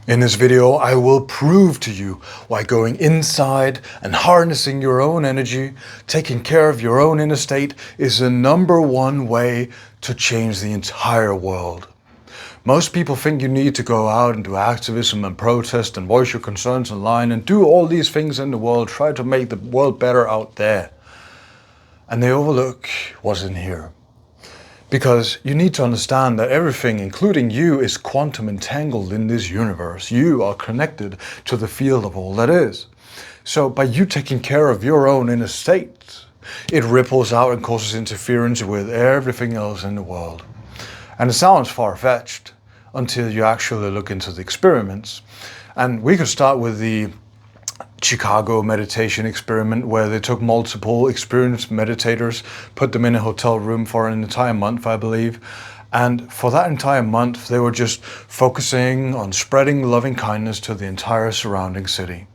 In this video, I will prove to you why going inside and harnessing your own energy, taking care of your own inner state, is the #1 way to change the entire world. Most people think you need to go out and do activism and protest and voice your concerns online and do all these things in the world, try to make the world better out there. And they overlook what's in here. Because you need to understand that everything, including you, is quantum entangled in this universe. You are connected to the field of all that is. So by you taking care of your own inner state, it ripples out and causes interference with everything else in the world. And it sounds far-fetched until you actually look into the experiments. And we could start with the Chicago meditation experiment, where they took multiple experienced meditators, put them in a hotel room for an entire month, I believe. And for that entire month, they were just focusing on spreading loving kindness to the entire surrounding city.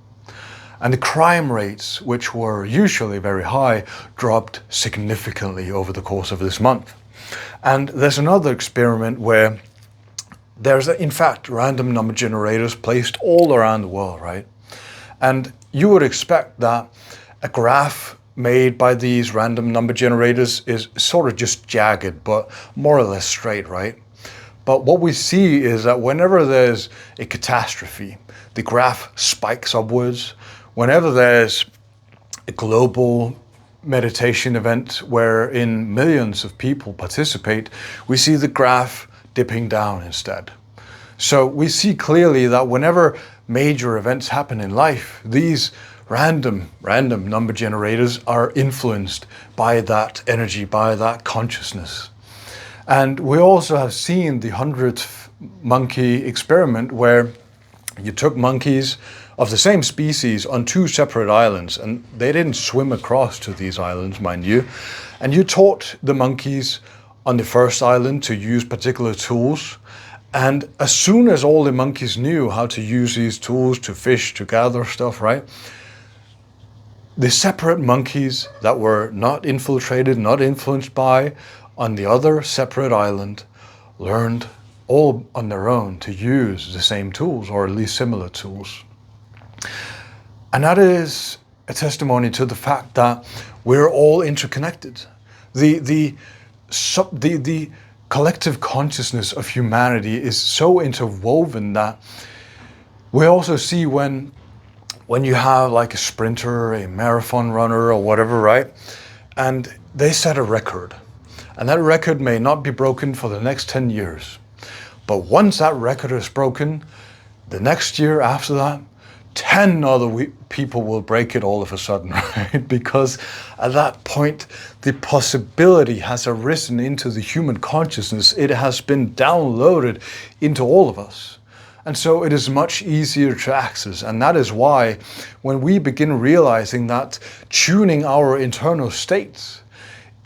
And the crime rates, which were usually very high, dropped significantly over the course of this month. And there's another experiment where there's, in fact, random number generators placed all around the world, right? And you would expect that a graph made by these random number generators is sort of just jagged, but more or less straight, right? But what we see is that whenever there's a catastrophe, the graph spikes upwards. Whenever there's a global meditation event wherein millions of people participate, we see the graph dipping down instead. So we see clearly that whenever major events happen in life, these random number generators are influenced by that energy, by that consciousness. And we also have seen the 100th monkey experiment, where you took monkeys of the same species on 2 separate islands, and they didn't swim across to these islands, mind you. And you taught the monkeys on the first island to use particular tools. And as soon as all the monkeys knew how to use these tools to fish, to gather stuff, right? The separate monkeys that were not infiltrated, not influenced by, on the other separate island, learned all on their own to use the same tools, or at least similar tools. And that is a testimony to the fact that we're all interconnected. The collective consciousness of humanity is so interwoven that we also see when you have like a sprinter, a marathon runner or whatever, right? And they set a record. And that record may not be broken for the next 10 years. But once that record is broken, the next year after that, 10 other people will break it all of a sudden, right? Because at that point, the possibility has arisen into the human consciousness. It has been downloaded into all of us. And so it is much easier to access. And that is why when we begin realizing that tuning our internal states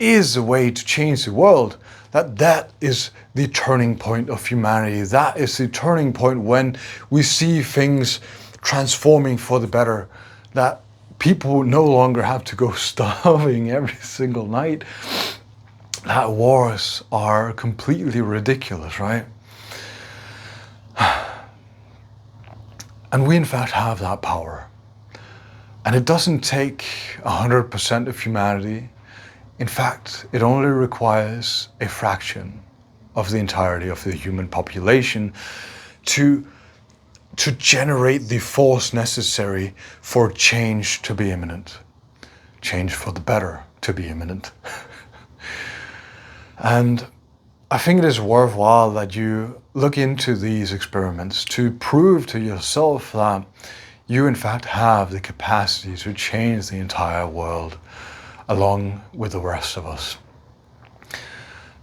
is the way to change the world, that is the turning point of humanity. That is the turning point when we see things transforming for the better, that people no longer have to go starving every single night, that wars are completely ridiculous, right? And we in fact have that power. And it doesn't take 100% of humanity. In fact, it only requires a fraction of the entirety of the human population to generate the force necessary for change to be imminent. Change for the better to be imminent. And I think it is worthwhile that you look into these experiments to prove to yourself that you in fact have the capacity to change the entire world along with the rest of us.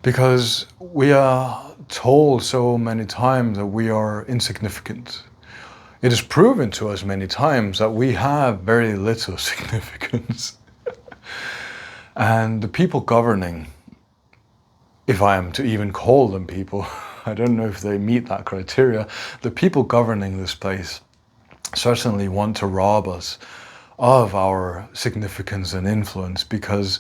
Because we are told so many times that we are insignificant. It is proven to us many times that we have very little significance. And the people governing, if I am to even call them people, I don't know if they meet that criteria, the people governing this place certainly want to rob us of our significance and influence, because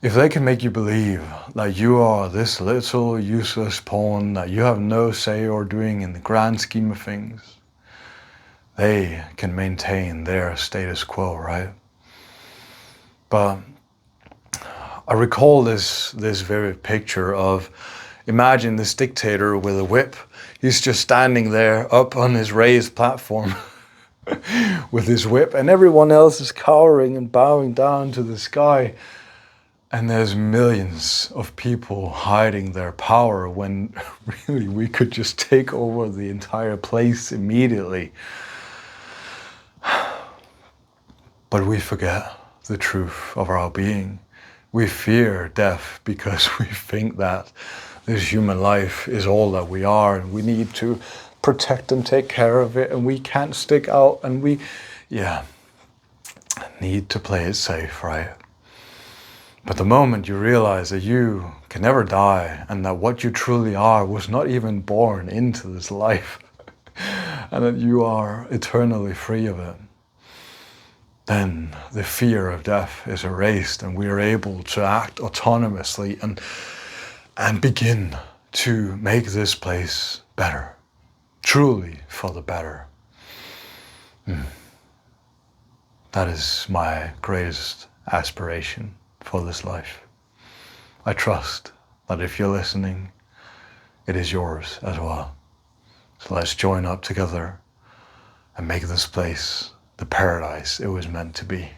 if they can make you believe that you are this little useless pawn, that you have no say or doing in the grand scheme of things, they can maintain their status quo, right? But I recall this very picture of, imagine this dictator with a whip. He's just standing there up on his raised platform with his whip, and everyone else is cowering and bowing down to the sky. And there's millions of people hiding their power when really we could just take over the entire place immediately. But we forget the truth of our being. We fear death because we think that this human life is all that we are, and we need to protect and take care of it, and we can't stick out, and we need to play it safe, right? But the moment you realize that you can never die, and that what you truly are was not even born into this life, and that you are eternally free of it, then the fear of death is erased, and we are able to act autonomously and begin to make this place better, truly for the better. That is my greatest aspiration for this life. I trust that if you're listening, it is yours as well. So let's join up together and make this place the paradise it was meant to be.